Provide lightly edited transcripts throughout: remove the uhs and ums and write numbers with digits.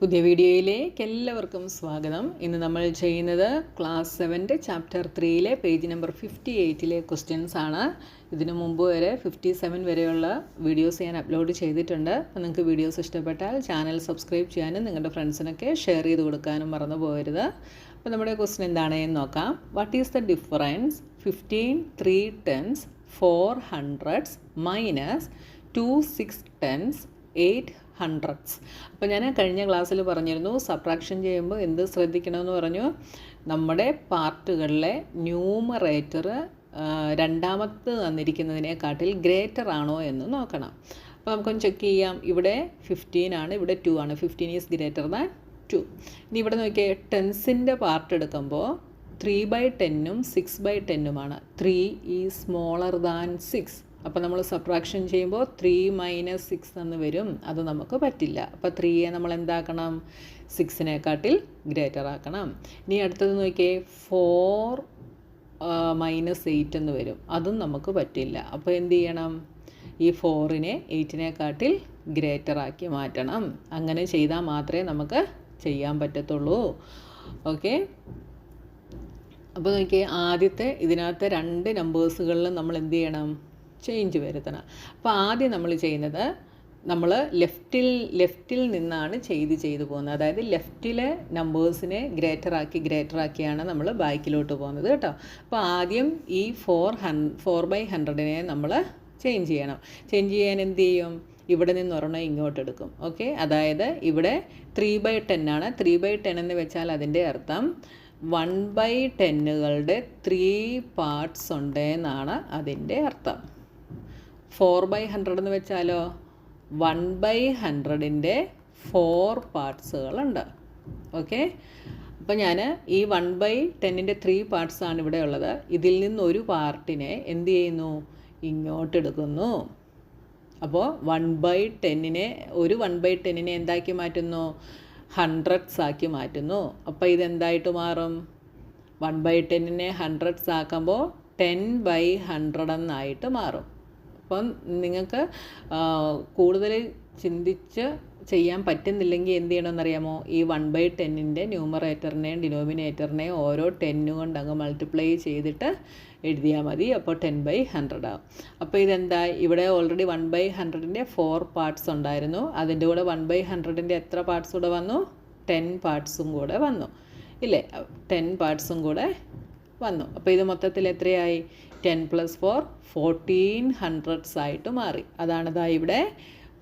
പുതിയ വീഡിയോയിലേക്ക് എല്ലാവർക്കും സ്വാഗതം. ഇന്ന് നമ്മൾ ചെയ്യുന്നത് class 7 chapter 3 page number 58 questions ആണ്. ഇതിനു മുമ്പ് വരെ 57 വരെയുള്ള വീഡിയോസ് ഞാൻ അപ്ലോഡ് ചെയ്തിട്ടുണ്ട്. അപ്പോൾ നിങ്ങൾക്ക് വീഡിയോസ് ഇഷ്ടപ്പെട്ടാൽ ചാനൽ സബ്സ്ക്രൈബ് ചെയ്യാനും നിങ്ങളുടെ ഫ്രണ്ട്സിനൊക്കെ ഷെയർ ചെയ്ത് കൊടുക്കാനും മറന്നു പോകരുത്. അപ്പോൾ നമ്മുടെ ക്വസ്റ്റ്യൻ എന്താണെന്ന് നോക്കാം. What is the difference 15 3 tens 4 hundreds minus 2 6 tens 8 hundreds? അപ്പോൾ ഞാൻ കഴിഞ്ഞ ക്ലാസ്സിൽ പറഞ്ഞിരുന്നു സബ്ട്രാക്ഷൻ ചെയ്യുമ്പോൾ എന്ത് ശ്രദ്ധിക്കണമെന്ന് പറഞ്ഞു. നമ്മുടെ പാർട്ടുകളിലെ ന്യൂമറേറ്റർ രണ്ടാമത്തെ തന്നിരിക്കുന്നതിനെക്കാട്ടിൽ ഗ്രേറ്റർ ആണോ എന്ന് നോക്കണം. അപ്പോൾ നമുക്കൊന്ന് ചെക്ക് ചെയ്യാം. ഇവിടെ 15 ആണ്, ഇവിടെ 2 ആണ്. 15 ഈസ് ഗ്രേറ്റർ ദാൻ 2. ഇനി ഇവിടെ നോക്കിയേ, ടെൻസിൻ്റെ പാർട്ട് എടുക്കുമ്പോൾ 3/10 6/10 3 ഈസ് സ്മോളർ ദാൻ 6. അപ്പോൾ നമ്മൾ സബ്ട്രാക്ഷൻ ചെയ്യുമ്പോൾ 3 - 6 എന്ന് വരും. അത് നമുക്ക് പറ്റില്ല. അപ്പോൾ 3യെ നമ്മൾ എന്താക്കണം? 6-നേക്കാട്ടിൽ ഗ്രേറ്റർ ആക്കണം. ഇനി അടുത്തത് നോക്കിയേ, 4 - 8 എന്ന് വരും. അതും നമുക്ക് പറ്റില്ല. അപ്പോൾ എന്ത് ചെയ്യണം? ഈ 4നെ 8-നേക്കാട്ടിൽ ഗ്രേറ്റർ ആക്കി മാറ്റണം. അങ്ങനെ ചെയ്താൽ മാത്രമേ നമുക്ക് ചെയ്യാൻ പറ്റത്തുള്ളൂ. ഓക്കെ, അപ്പോൾ നോക്കിയേ, ആദ്യത്തെ ഇതിനകത്ത് 2 നമ്പേഴ്സുകളിലും നമ്മൾ എന്ത് ചെയ്യണം? ചേഞ്ച് വരുത്തണം. അപ്പോൾ ആദ്യം നമ്മൾ ചെയ്യുന്നത്, നമ്മൾ ലെഫ്റ്റിൽ നിന്നാണ് ചെയ്തു പോകുന്നത്. അതായത് ലെഫ്റ്റിലെ നമ്പേഴ്സിനെ ഗ്രേറ്റർ ആക്കിയാണ് നമ്മൾ ബാക്കിലോട്ട് പോകുന്നത് കേട്ടോ. അപ്പോൾ ആദ്യം ഈ 4/100നെ നമ്മൾ ചേഞ്ച് ചെയ്യണം. ചേഞ്ച് ചെയ്യാൻ എന്ത് ചെയ്യും? ഇവിടെ നിന്ന് ഒരെണ്ണം ഇങ്ങോട്ട് എടുക്കും. ഓക്കെ, അതായത് ഇവിടെ 3/10 ആണ്. 3/10 എന്ന് വെച്ചാൽ അതിൻ്റെ അർത്ഥം 1/10കളുടെ 3 പാർട്സ് ഉണ്ട് എന്നാണ് അതിൻ്റെ അർത്ഥം. 4/100 എന്ന് വെച്ചാലോ 1/100ൻ്റെ 4 പാർട്സുകളുണ്ട്. ഓക്കെ, അപ്പോൾ ഞാൻ ഈ 1/10ൻ്റെ 3 പാർട്സാണ് ഇവിടെ ഉള്ളത്. ഇതിൽ നിന്നൊരു പാർട്ടിനെ എന്ത് ചെയ്യുന്നു? ഇങ്ങോട്ട് എടുക്കുന്നു. അപ്പോൾ 1/10നെ ഒരു 1/10നെ എന്താക്കി മാറ്റുന്നു? ഹൺഡ്രഡ്സ് ആക്കി മാറ്റുന്നു. അപ്പോൾ ഇതെന്തായിട്ട് മാറും? 1/10നെ ഹൺഡ്രഡ്സ് ആക്കുമ്പോൾ 10/100 എന്നായിട്ട് മാറും. അപ്പം നിങ്ങൾക്ക് കൂടുതൽ ചിന്തിച്ച് ചെയ്യാൻ പറ്റുന്നില്ലെങ്കിൽ എന്ത് ചെയ്യണമെന്നറിയാമോ? ഈ 1/10ൻ്റെ ന്യൂമറേറ്ററിനെയും ഡിനോമിനേറ്ററിനെയും ഓരോ 10 കൊണ്ട് അങ്ങ് മൾട്ടിപ്ലൈ ചെയ്തിട്ട് എഴുതിയാൽ മതി. അപ്പോൾ 10/100 ആവും. അപ്പോൾ ഇതെന്താ? ഇവിടെ ഓൾറെഡി 1/100ൻ്റെ 4 പാർട്സ് ഉണ്ടായിരുന്നു. അതിൻ്റെ കൂടെ 1/100ൻ്റെ എത്ര പാർട്സ് കൂടെ വന്നു? 10 പാർട്സും കൂടെ വന്നു ഇല്ലേ? 10 പാർട്സും കൂടെ വന്നു. അപ്പോൾ ഇത് മൊത്തത്തിൽ എത്രയായി? 10 + 4 14 hundreds ആയിട്ട് മാറി. അതാണിതാ ഇവിടെ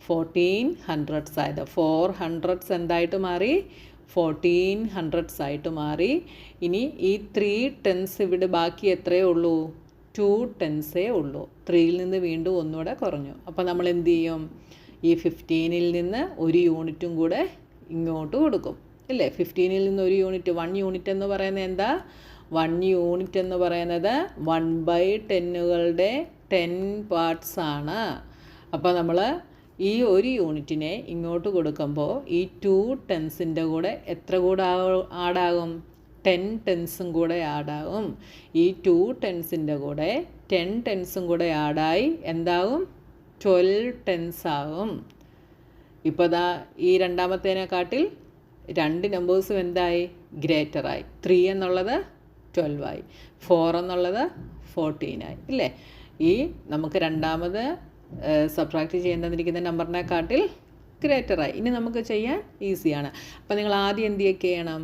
14 hundreds ആയത്. 4 hundreds എന്തായിട്ട് മാറി? 14 hundreds ആയിട്ട് മാറി. ഇനി ഈ 3 tens ഇവിടെ ബാക്കി എത്രയേ ഉള്ളൂ? 2 tensേ ഉള്ളൂ. 3ൽ നിന്ന് വീണ്ടും ഒന്നുകൂടെ കുറഞ്ഞു. അപ്പോൾ നമ്മൾ എന്ത് ചെയ്യും? ഈ 15ൽ നിന്ന് ഒരു യൂണിറ്റും കൂടെ ഇങ്ങോട്ട് കൊടുക്കും ഇല്ലേ? 15ൽ നിന്ന് ഒരു യൂണിറ്റ്, 1 യൂണിറ്റ് എന്ന് പറയുന്നത് എന്താ? 1 യൂണിറ്റ് എന്ന് പറയുന്നത് 1/10കളുടെ 10 പാർട്സ് ആണ്. അപ്പോൾ നമ്മൾ ഈ ഒരു യൂണിറ്റിനെ ഇങ്ങോട്ട് കൊടുക്കുമ്പോൾ ഈ 2 ടെൻസിൻ്റെ കൂടെ എത്ര കൂടെ ആഡാകും? 10 ടെൻസും കൂടെ ആഡാകും. ഈ 2 ടെൻസിൻ്റെ കൂടെ 10 ടെൻസും കൂടെ ആഡായി എന്താകും? 12 ടെൻസ് ആകും. ഇപ്പോൾ ദാ ഈ രണ്ടാമത്തേനെക്കാട്ടിൽ 2 നമ്പേഴ്സും എന്തായി? ഗ്രേറ്ററായി. 3 എന്നുള്ളത് 12 ആയി, 4 എന്നുള്ളത് 14 ആയി ഇല്ലേ? ഈ നമുക്ക് രണ്ടാമത് സബ്ട്രാക്റ്റ് ചെയ്യാൻ തന്നിരിക്കുന്ന നമ്പറിനെക്കാട്ടിൽ ഗ്രേറ്ററായി. ഇനി നമുക്ക് ചെയ്യാൻ ഈസിയാണ്. അപ്പോൾ നിങ്ങൾ ആദ്യം എന്തൊക്കെ ചെയ്യണം?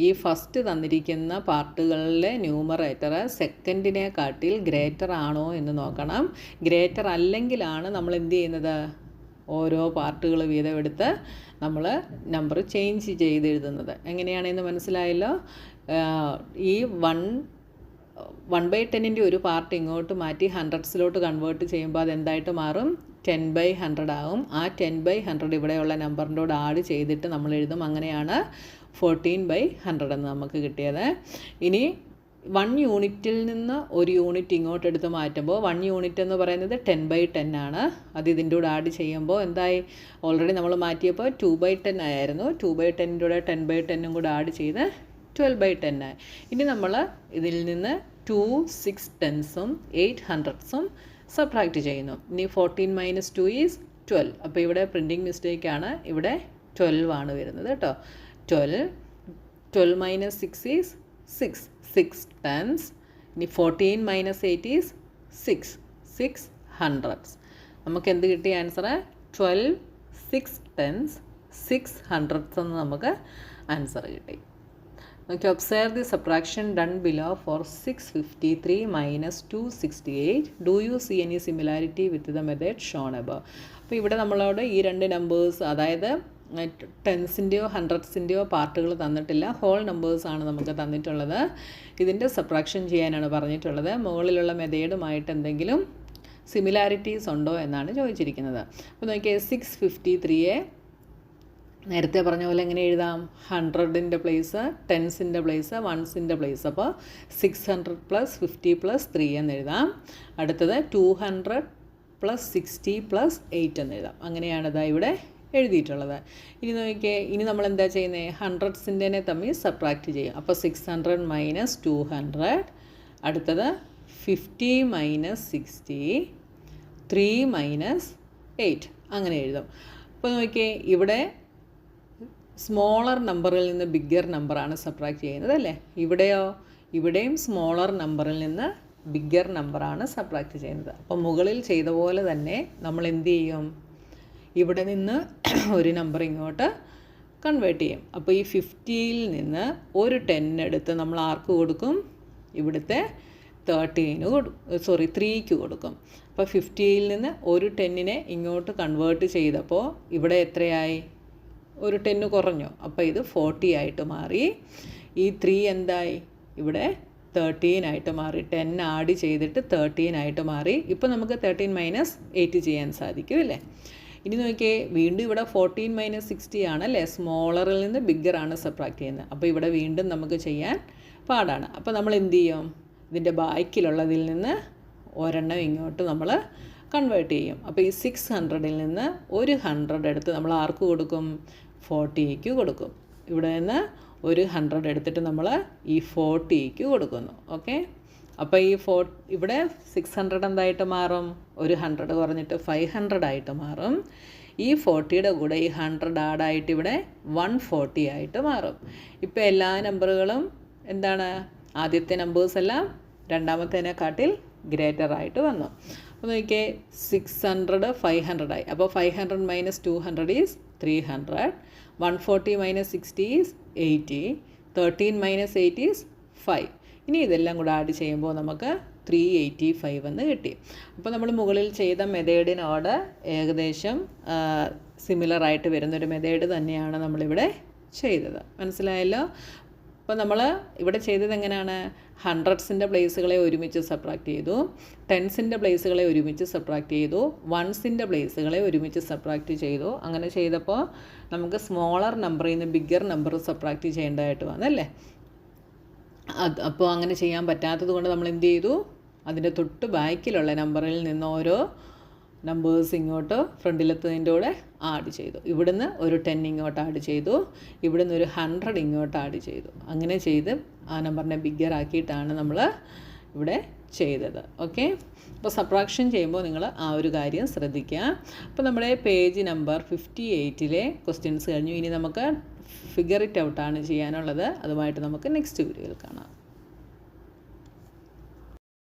ഈ ഫസ്റ്റ് തന്നിരിക്കുന്ന പാർട്ടുകളിലെ ന്യൂമറേറ്റർ സെക്കൻഡിനെക്കാട്ടിൽ ഗ്രേറ്റർ ആണോ എന്ന് നോക്കണം. ഗ്രേറ്റർ അല്ലെങ്കിലാണ് നമ്മൾ എന്ത് ചെയ്യുന്നത്? ഓരോ പാർട്ടുകൾ വീതം എടുത്ത് നമ്മൾ നമ്പർ ചേഞ്ച് ചെയ്ത് എഴുതുന്നത്. എങ്ങനെയാണെന്ന് മനസ്സിലായല്ലോ? ഈ 1/10ൻ്റെ ഒരു പാർട്ട് ഇങ്ങോട്ട് മാറ്റി ഹൺഡ്രഡ്സിലോട്ട് കൺവേർട്ട് ചെയ്യുമ്പോൾ അതെന്തായിട്ട് മാറും? 10/100 ആകും. ആ 10/100 ഇവിടെയുള്ള നമ്പറിൻ്റെ കൂടെ ആഡ് ചെയ്തിട്ട് നമ്മൾ എഴുതും. അങ്ങനെയാണ് 14/100 എന്ന് നമുക്ക് കിട്ടിയത്. ഇനി 1 യൂണിറ്റിൽ നിന്ന് ഒരു യൂണിറ്റ് ഇങ്ങോട്ട് എടുത്ത് മാറ്റുമ്പോൾ 1 യൂണിറ്റ് എന്ന് പറയുന്നത് 10/10 ആണ്. അത് ഇതിൻ്റെ കൂടെ ആഡ് ചെയ്യുമ്പോൾ എന്തായി? ഓൾറെഡി നമ്മൾ മാറ്റിയപ്പോൾ 2/10 ആയിരുന്നു. 2/10ൻ്റെ കൂടെ 10/10 കൂടെ ആഡ് ചെയ്ത് 12/10 ആയി. ഇനി നമ്മൾ ഇതിൽ നിന്ന് 2 6 tensഉം 8 hundredsഉം സബ്ട്രാക്റ്റ് ചെയ്യുന്നു. ഇനി 14 - 2 ഈസ് 12. അപ്പോൾ ഇവിടെ പ്രിൻറ്റിങ് മിസ്റ്റേക്കാണ്. ഇവിടെ 12 ആണ് വരുന്നത് കേട്ടോ. 12 മൈനസ് 6 ഈസ് 6 ടെൻസ്. ഇനി 14 മൈനസ് 8 ഈസ് 6 ഹൺഡ്രഡ്സ്. നമുക്ക് എന്ത് കിട്ടിയ ആൻസർ? 12 6 ടെൻസ് 6 ഹൺഡ്രഡ്സ് എന്ന് നമുക്ക് ആൻസർ കിട്ടി. Okay, observe the subtraction done below for 653 minus 268. Do you see any similarity with the method shown above? അപ്പോൾ ഇവിടെ നമ്മളോട് ഈ രണ്ട് നമ്പേഴ്സ്, അതായത് ടെൻസിൻ്റെയോ ഹൺഡ്രഡ്സിൻ്റെയോ പാർട്ടുകൾ തന്നിട്ടില്ല, ഹോൾ നമ്പേഴ്സാണ് നമുക്ക് തന്നിട്ടുള്ളത്. ഇതിൻ്റെ സബ്ട്രാക്ഷൻ ചെയ്യാനാണ് പറഞ്ഞിട്ടുള്ളത്. മുകളിലുള്ള മെത്തേഡുമായിട്ട് എന്തെങ്കിലും സിമിലാരിറ്റീസ് ഉണ്ടോ എന്നാണ് ചോദിച്ചിരിക്കുന്നത്. അപ്പോൾ നോക്കിയേ, 653യെ നേരത്തെ പറഞ്ഞ പോലെ എങ്ങനെ എഴുതാം? 100ൻ്റെ പ്ലേസ്, ടെൻസിൻ്റെ പ്ലേസ്, വൺസിൻ്റെ പ്ലേസ്. അപ്പോൾ 600 + 50 + 3 എന്ന് എഴുതാം. അടുത്തത് 200 + 60 + 8 എന്ന് എഴുതാം. അങ്ങനെയാണ് ഇതാ ഇവിടെ എഴുതിയിട്ടുള്ളത്. ഇനി നോക്കിയേ, ഇനി നമ്മൾ എന്താ ചെയ്യുന്നത്? ഹൺഡ്രഡ്സിൻ്റെ തമ്മിൽ സബ്ട്രാക്റ്റ് ചെയ്യും. അപ്പോൾ 600 - 200, അടുത്തത് 50 - 60, 3 - 8 അങ്ങനെ എഴുതും. അപ്പോൾ നോക്കിയേ, ഇവിടെ സ്മോളർ നമ്പറിൽ നിന്ന് ബിഗ്ഗർ നമ്പറാണ് സബ്ട്രാക്റ്റ് ചെയ്യുന്നത് അല്ലേ? ഇവിടെയും സ്മോളർ നമ്പറിൽ നിന്ന് ബിഗ്ഗർ നമ്പറാണ് സബ്ട്രാക്റ്റ് ചെയ്യുന്നത്. അപ്പോൾ മുകളിൽ ചെയ്ത പോലെ തന്നെ നമ്മൾ എന്ത് ചെയ്യും? ഇവിടെ നിന്ന് ഒരു നമ്പർ ഇങ്ങോട്ട് കൺവേർട്ട് ചെയ്യും. അപ്പോൾ ഈ 50യിൽ നിന്ന് ഒരു 10 എടുത്ത് നമ്മൾ ആർക്ക് കൊടുക്കും? ഇവിടുത്തെ 3ക്ക് കൊടുക്കും. അപ്പോൾ 50യിൽ നിന്ന് ഒരു 10നെ ഇങ്ങോട്ട് കൺവേർട്ട് ചെയ്തപ്പോൾ ഇവിടെ എത്രയായി? ഒരു 10 കുറഞ്ഞു. അപ്പോൾ ഇത് 40 ആയിട്ട് മാറി. ഈ 3 എന്തായി? ഇവിടെ 13 ആയിട്ട് മാറി. 10 ആഡ് ചെയ്തിട്ട് 13 ആയിട്ട് മാറി. ഇപ്പോൾ നമുക്ക് 13 - 8 ചെയ്യാൻ സാധിക്കും അല്ലേ? ഇനി നോക്കിയേ, വീണ്ടും ഇവിടെ 14 - 60 ആണല്ലേ? സ്മോളറിൽ നിന്ന് ബിഗ്ഗറാണ് സബ്ട്രാക്ട് ചെയ്യുന്നത്. അപ്പോൾ ഇവിടെ വീണ്ടും നമുക്ക് ചെയ്യാൻ പാടാണ്. അപ്പോൾ നമ്മൾ എന്ത് ചെയ്യും? ഇതിൻ്റെ ബാക്കിലുള്ളതിൽ നിന്ന് ഒരെണ്ണം ഇങ്ങോട്ട് നമ്മൾ കൺവേർട്ട് ചെയ്യും. അപ്പോൾ ഈ 600ൽ നിന്ന് ഒരു 100 എടുത്ത് നമ്മൾ ആർക്ക് കൊടുക്കും? 40ക്ക് കൊടുക്കും. ഇവിടെ നിന്ന് ഒരു 100 എടുത്തിട്ട് നമ്മൾ ഈ 40ക്ക് കൊടുക്കുന്നു. ഓക്കെ, അപ്പോൾ ഈ ഇവിടെ 600 എന്തായിട്ട് മാറും? ഒരു 100 കുറഞ്ഞിട്ട് 500 ആയിട്ട് മാറും. ഈ 40യുടെ കൂടെ ഈ 100 ആഡായിട്ട് ഇവിടെ 140 ആയിട്ട് മാറും. ഇപ്പോൾ എല്ലാ നമ്പറുകളും എന്താണ്? ആദ്യത്തെ നമ്പേഴ്സ് എല്ലാം രണ്ടാമത്തേനെക്കാട്ടിൽ ഗ്രേറ്റർ ആയിട്ട് വന്നു. അപ്പോൾ നോക്കിയേ, 600 500 ആയി. അപ്പോൾ 500 - 200 ഈസ് 300. 140 - 60 ഈസ് 80. 13 - 8 ഈസ് 5. ഇനി ഇതെല്ലാം കൂടെ ആഡ് ചെയ്യുമ്പോൾ നമുക്ക് 385 എന്ന് കിട്ടി. അപ്പോൾ നമ്മൾ മുകളിൽ ചെയ്ത മെത്തേഡിനോട് ഏകദേശം സിമിലറായിട്ട് വരുന്നൊരു മെത്തേഡ് തന്നെയാണ് നമ്മളിവിടെ ചെയ്തത്. മനസ്സിലായല്ലോ? അപ്പോൾ നമ്മൾ ഇവിടെ ചെയ്തത് എങ്ങനെയാണ്? ഹൺഡ്രഡ്സിൻ്റെ പ്ലേസുകളെ ഒരുമിച്ച് സബ്ട്രാക്ട് ചെയ്തു, ടെൻസിൻ്റെ പ്ലേസുകളെ ഒരുമിച്ച് സബ്ട്രാക്ട് ചെയ്തു, വൺസിൻ്റെ പ്ലേസുകളെ ഒരുമിച്ച് സബ്ട്രാക്ട് ചെയ്തു. അങ്ങനെ ചെയ്തപ്പോൾ നമുക്ക് സ്മോളർ നമ്പറിൽ നിന്ന് ബിഗ്ഗർ നമ്പർ സബ്ട്രാക്ട് ചെയ്യേണ്ടതായിട്ട് വന്നല്ലേ? അപ്പോൾ അങ്ങനെ ചെയ്യാൻ പറ്റാത്തത് കൊണ്ട് നമ്മൾ എന്ത് ചെയ്തു? അതിൻ്റെ തൊട്ട് ബാക്കിലുള്ള നമ്പറിൽ നിന്ന് ഓരോ നമ്പേഴ്സ് ഇങ്ങോട്ട് ഫ്രണ്ടിലെത്തതിൻ്റെ കൂടെ ആഡ് ചെയ്തു. ഇവിടുന്ന് ഒരു 10 ഇങ്ങോട്ട് ആഡ് ചെയ്തു, ഇവിടുന്ന് ഒരു 100 ഇങ്ങോട്ട് ആഡ് ചെയ്തു. അങ്ങനെ ചെയ്ത് ആ നമ്പറിനെ ബിഗ്ഗർ ആക്കിയിട്ടാണ് നമ്മൾ ഇവിടെ ചെയ്തത്. ഓക്കെ, അപ്പോൾ സബ്ട്രാക്ഷൻ ചെയ്യുമ്പോൾ നിങ്ങൾ ആ ഒരു കാര്യം ശ്രദ്ധിക്കുക. അപ്പോൾ നമ്മുടെ പേജ് നമ്പർ 58ലെ ക്വസ്റ്റ്യൻസ് കഴിഞ്ഞു. ഇനി നമുക്ക് ഫിഗർ ഇറ്റ് ഔട്ടാണ് ചെയ്യാനുള്ളത്. അതുമായിട്ട് നമുക്ക് നെക്സ്റ്റ് വീഡിയോയിൽ കാണാം.